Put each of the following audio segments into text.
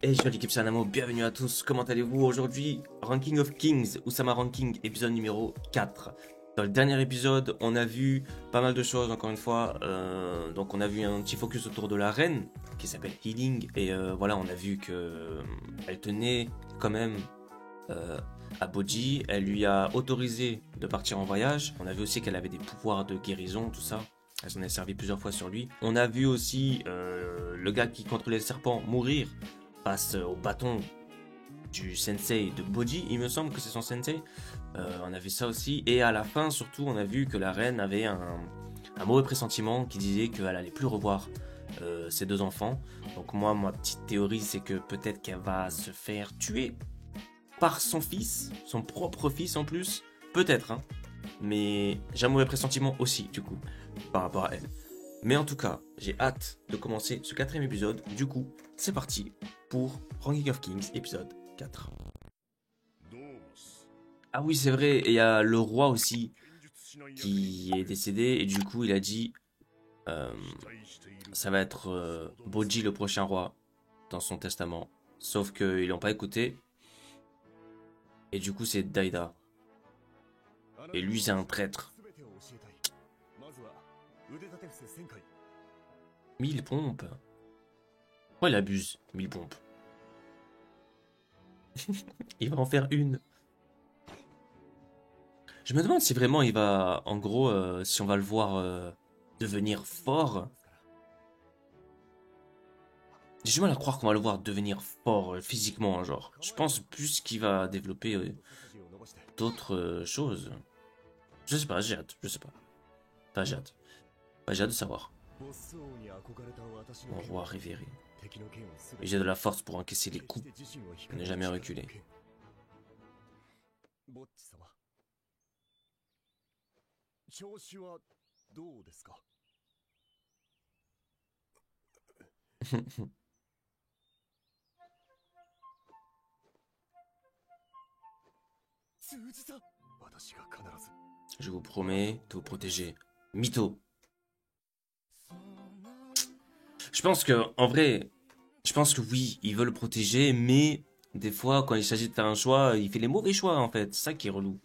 Hey, je suis l'équipe Sanamo, bienvenue à tous, comment allez-vous aujourd'hui? Ranking of Kings, Oussama Ranking, épisode numéro 4. Dans le dernier épisode, on a vu pas mal de choses, encore une fois. Donc on a vu un petit focus autour de la reine, qui s'appelle Healing. Et voilà, on a vu que elle tenait quand même à Boji. Elle lui a autorisé de partir en voyage. On a vu aussi qu'elle avait des pouvoirs de guérison, tout ça. Elle s'en est servi plusieurs fois sur lui. On a vu aussi le gars qui contrôlait le serpent mourir face au bâton du sensei de Boji, il me semble que c'est son sensei. On a vu ça aussi. Et à la fin, surtout, on a vu que la reine avait un mauvais pressentiment qui disait qu'elle allait plus revoir ses deux enfants. Donc moi, ma petite théorie, c'est que peut-être qu'elle va se faire tuer par son fils, son propre fils en plus. Peut-être, hein. Mais j'ai un mauvais pressentiment aussi, du coup, par rapport à elle. Mais en tout cas, j'ai hâte de commencer ce quatrième épisode. Du coup, c'est parti pour Ranking of Kings, épisode 4. Ah oui, c'est vrai, et il y a le roi aussi qui est décédé, et du coup, il a dit euh, ça va être Boji le prochain roi dans son testament. Sauf qu'ils l'ont pas écouté, et du coup, c'est Daida. Et lui, c'est un traître. 1000 pompes. Pourquoi il abuse 1000 pompes. Il va en faire une. Je me demande si vraiment il va, en gros, si on va le voir devenir fort. J'ai du mal à croire qu'on va le voir devenir fort physiquement, hein, genre. Je pense plus qu'il va développer d'autres choses. Je sais pas, j'ai hâte, je sais pas. Enfin, j'ai hâte. Enfin, j'ai hâte de savoir. Mon roi révéré. Et j'ai de la force pour encaisser les coups. Ne jamais reculer. Je vous promets de vous protéger. Mytho. Je pense que, en vrai, je pense que oui, il veut le protéger, mais des fois, quand il s'agit de faire un choix, il fait les mauvais choix, en fait. C'est ça qui est relou.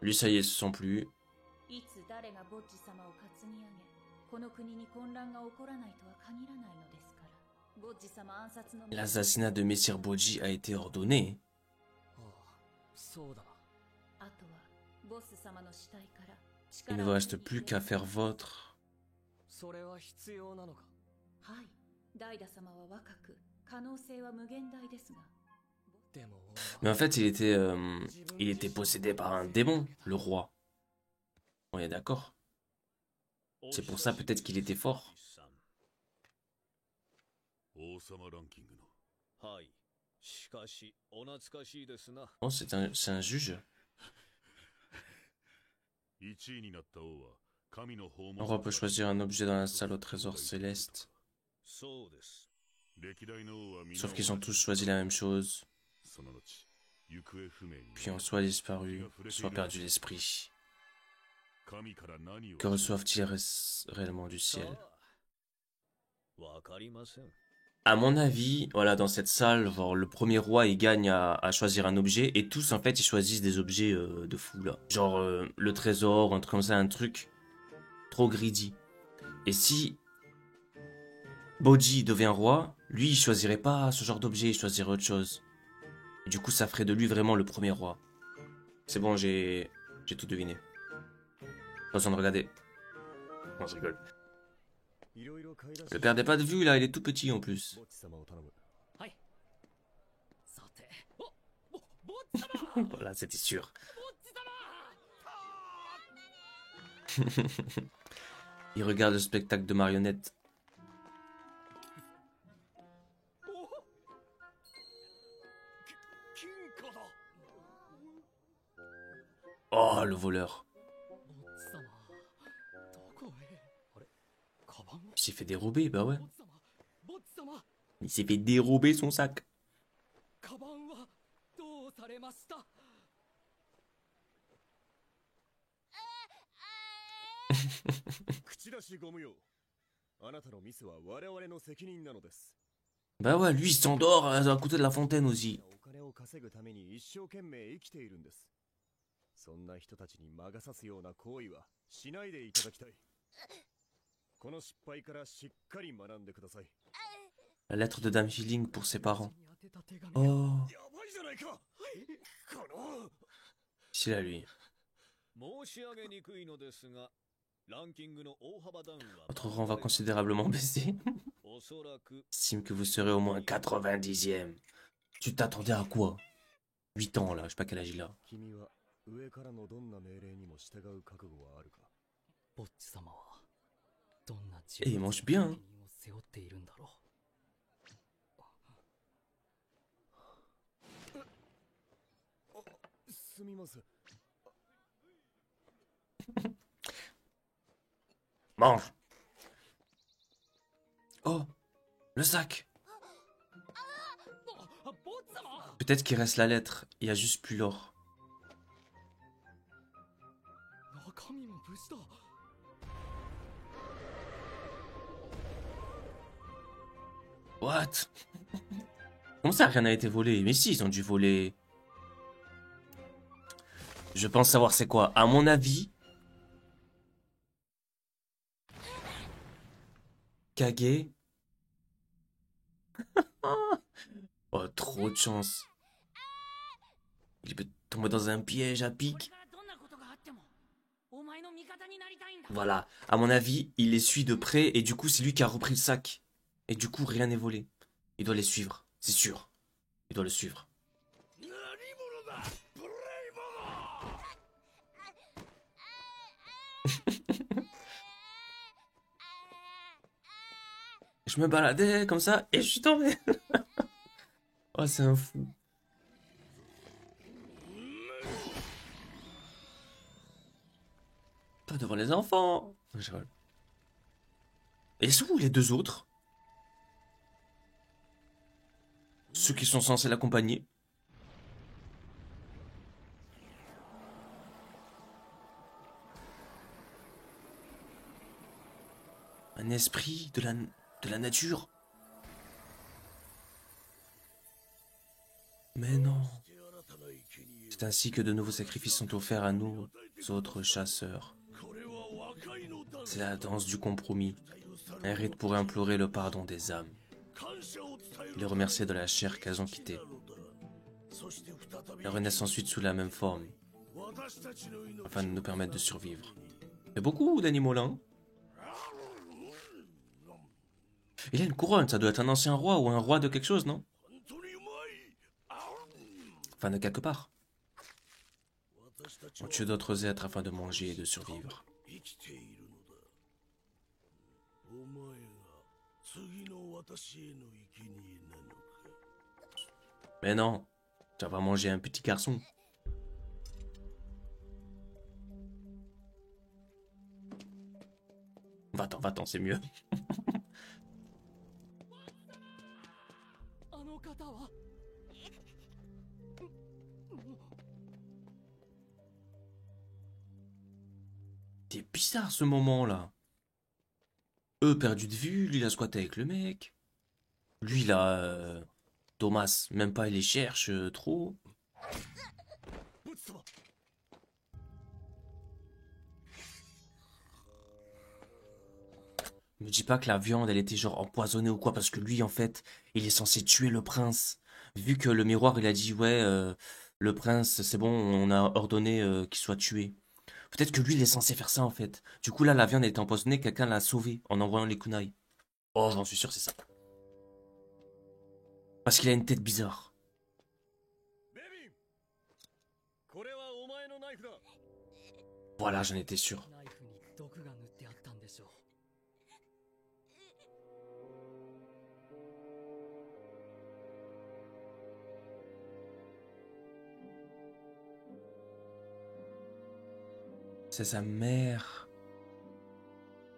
Lui, ça y est, se sent plus. L'assassinat de Messire Boji a été ordonné. Il ne vous reste plus qu'à faire votre... Mais en fait, il était possédé par un démon, le roi. On est d'accord. C'est pour ça peut-être qu'il était fort. Oh, c'est un juge. Un roi peut choisir un objet dans la salle au trésor céleste. Sauf qu'ils ont tous choisi la même chose. Puis ont soit disparu, soit perdu l'esprit. Que reçoivent-ils réellement du ciel? À mon avis, voilà, dans cette salle, genre, le premier roi, il gagne à choisir un objet, et tous, en fait, ils choisissent des objets de fou, là. Genre, le trésor, un truc comme ça, un truc trop greedy. Et si Boji devient roi, lui, il choisirait pas ce genre d'objet, il choisirait autre chose. Et du coup, ça ferait de lui vraiment le premier roi. C'est bon, j'ai tout deviné. Pas besoin de regarder. Non, je rigole. Ne perdez pas de vue, là, il est tout petit, en plus. Voilà, c'était sûr. Il regarde le spectacle de marionnettes. Oh, le voleur. Il s'est fait dérober, bah ouais. Il s'est fait dérober son sac. Bah ouais, lui il s'endort à côté de la fontaine aussi. そんな人たちに魔が差すような行為はしないでいただきたい。この失敗からしっかり学んでください。La lettre de Dame Healing pour ses parents. Oh. C'est là lui. Votre rang va considérablement baisser. Estime que vous serez au moins 90e. Tu t'attendais à quoi? 8 ans là, je sais pas quel âge il a. Et il mange bien. Mange. Oh, le sac. Peut-être qu'il reste la lettre, il y a juste plus l'or. What? Comment ça, rien n'a été volé? Mais si, ils ont dû voler. Je pense savoir c'est quoi. À mon avis... Kage. Oh, trop de chance. Il peut tomber dans un piège à pic. Voilà. À mon avis, il les suit de près et du coup, c'est lui qui a repris le sac. Et du coup, rien n'est volé. Il doit les suivre, c'est sûr. Il doit le suivre. Je me baladais comme ça et je suis tombé. Oh, c'est un fou. Pas devant les enfants. Je rigole. Et sont où les deux autres? Ceux qui sont censés l'accompagner. Un esprit de la nature. Mais non. C'est ainsi que de nouveaux sacrifices sont offerts à nous, autres chasseurs. C'est la danse du compromis. Un rite pour implorer le pardon des âmes. Les remercier de la chair qu'elles ont quittée. Elles renaissent ensuite sous la même forme, afin de nous permettre de survivre. Il y a beaucoup d'animaux là. Hein. Il a une couronne, ça doit être un ancien roi ou un roi de quelque chose, non? Enfin, de quelque part. On tue d'autres êtres afin de manger et de survivre. Mais non, tu vas manger un petit garçon. Va-t'en, c'est mieux. C'est bizarre ce moment-là. Eux perdus de vue, lui il a squatté avec le mec. Lui là, Thomas, même pas il les cherche trop. Me dis pas que la viande elle était genre empoisonnée ou quoi parce que lui en fait il est censé tuer le prince. Vu que le miroir il a dit ouais le prince c'est bon on a ordonné qu'il soit tué. Peut-être que lui il est censé faire ça en fait. Du coup là la viande elle était empoisonnée, quelqu'un l'a sauvé en envoyant les kunai. Oh j'en suis sûr c'est ça. Parce qu'il a une tête bizarre. Voilà j'en étais sûr. C'est sa mère.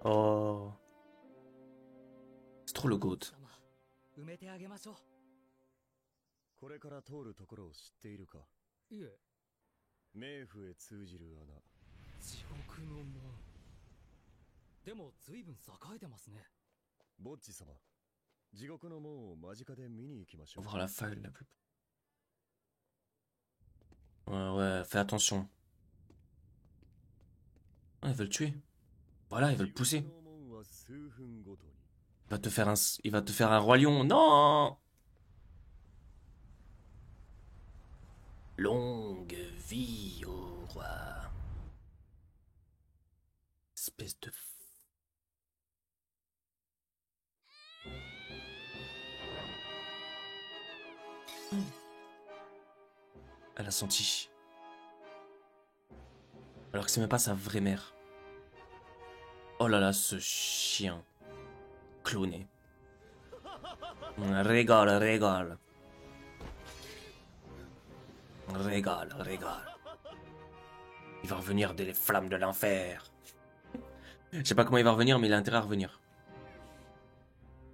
Oh. C'est trop le goat. これから通るところを知っているか？いえ。冥府へ通じる穴。地獄の門。でも随分栄えてますね。ボッジ様、地獄の門を間近で見に行きましょう。Voir la faille la plus. Ouais, fais attention. Ah, ils veulent le tuer. Voilà, ils veulent le pousser. Il va te faire un roi lion. Non! Longue vie au roi. Espèce de... Elle a senti. Alors que c'est même pas sa vraie mère. Oh là là, ce chien. Cloné. Régale, régale. Régale, régale. Il va revenir des flammes de l'enfer. Je sais pas comment il va revenir, mais il a intérêt à revenir.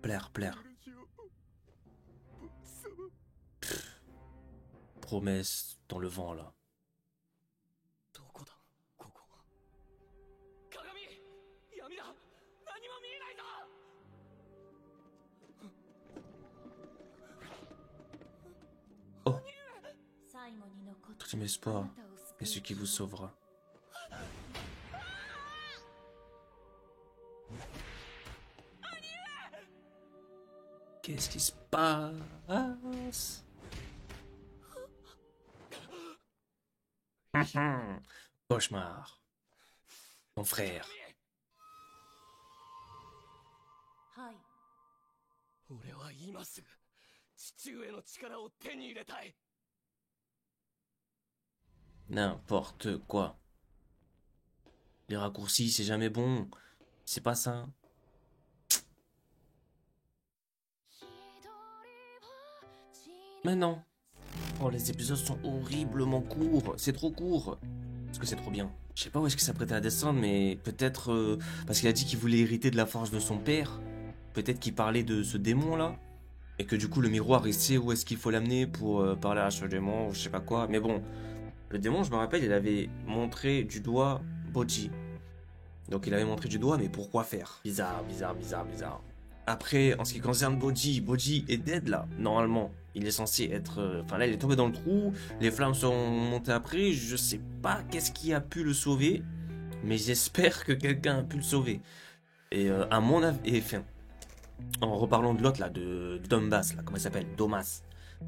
Plaire, plaire. Pff. Promesse dans le vent, là. Oh. Ultime espoir est ce qui vous sauvera. Qu'est-ce qui se passe? Cauchemar. Ton frère. N'importe quoi. Les raccourcis, c'est jamais bon. C'est pas ça. Mais non. Oh, les épisodes sont horriblement courts. C'est trop court. Parce que c'est trop bien. Je sais pas où est-ce que ça prêtait à descendre, mais peut-être parce qu'il a dit qu'il voulait hériter de la force de son père. Peut-être qu'il parlait de ce démon-là. Et que du coup, le miroir, il sait où est-ce qu'il faut l'amener pour parler à ce démon ou je sais pas quoi. Mais bon, le démon, je me rappelle, il avait montré du doigt Bojji. Donc il avait montré du doigt, mais pourquoi faire? Bizarre, bizarre, bizarre, bizarre. Après, en ce qui concerne Bojji, Bojji est dead là, normalement. Il est censé être... Enfin là, il est tombé dans le trou, les flammes sont montées après, je sais pas qu'est-ce qui a pu le sauver, mais j'espère que quelqu'un a pu le sauver. Et à mon avis... Enfin, en reparlant de l'autre là, de Dombas, là, comment il s'appelle? Domas.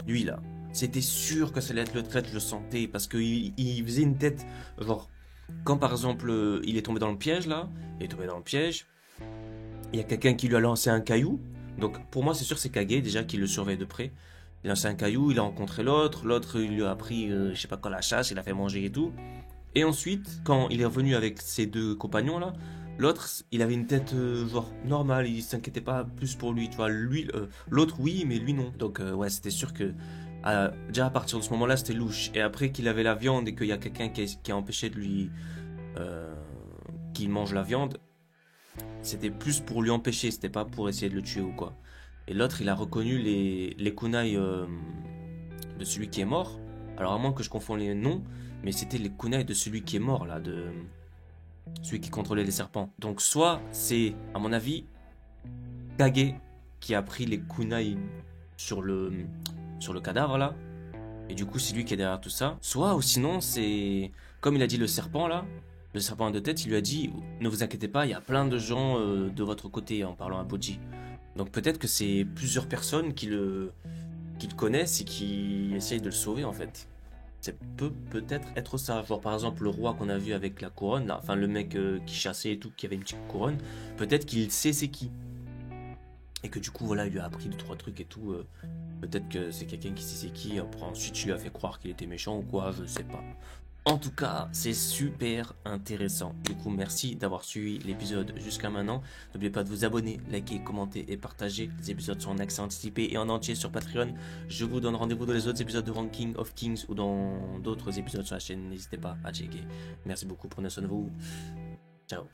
Lui là, c'était sûr que ça allait être le traître, je le sentais, parce qu'il faisait une tête, genre... Quand par exemple, il est tombé dans le piège là, il est tombé dans le piège... Il y a quelqu'un qui lui a lancé un caillou. Donc pour moi c'est sûr c'est Kage déjà qui le surveille de près. Il a lancé un caillou, il a rencontré l'autre. L'autre il lui a appris je sais pas quoi la chasse, il a fait manger et tout. Et ensuite quand il est revenu avec ses deux compagnons là, l'autre il avait une tête genre normale, il s'inquiétait pas plus pour lui. Tu vois, lui, l'autre oui mais lui non. Donc ouais c'était sûr que déjà à partir de ce moment là c'était louche. Et après qu'il avait la viande et qu'il y a quelqu'un qui a empêché de lui... qu'il mange la viande... C'était plus pour lui empêcher, c'était pas pour essayer de le tuer ou quoi. Et l'autre, il a reconnu les kunai de celui qui est mort. Alors à moins que je confonde les noms, mais c'était les kunai de celui qui est mort là, de celui qui contrôlait les serpents. Donc soit c'est, à mon avis, Kage qui a pris les kunai sur le cadavre là. Et du coup c'est lui qui est derrière tout ça. Soit ou sinon c'est, comme il a dit le serpent là. Le serpent à deux têtes, il lui a dit « Ne vous inquiétez pas, il y a plein de gens de votre côté en parlant à Bojji. » Donc peut-être que c'est plusieurs personnes qui le connaissent et qui essayent de le sauver en fait. Ça peut peut-être être ça. Genre par exemple le roi qu'on a vu avec la couronne, là, enfin le mec qui chassait et tout, qui avait une petite couronne. Peut-être qu'il sait c'est qui. Et que du coup voilà, il lui a appris 2-3 trucs et tout. Peut-être que c'est quelqu'un qui sait c'est qui. Après ensuite il lui a fait croire qu'il était méchant ou quoi, je sais pas. En tout cas, c'est super intéressant. Du coup, merci d'avoir suivi l'épisode jusqu'à maintenant. N'oubliez pas de vous abonner, liker, commenter et partager. Les épisodes sont en accès anticipé et en entier sur Patreon. Je vous donne rendez-vous dans les autres épisodes de Ranking of Kings ou dans d'autres épisodes sur la chaîne. N'hésitez pas à checker. Merci beaucoup, prenez soin de vous. Ciao.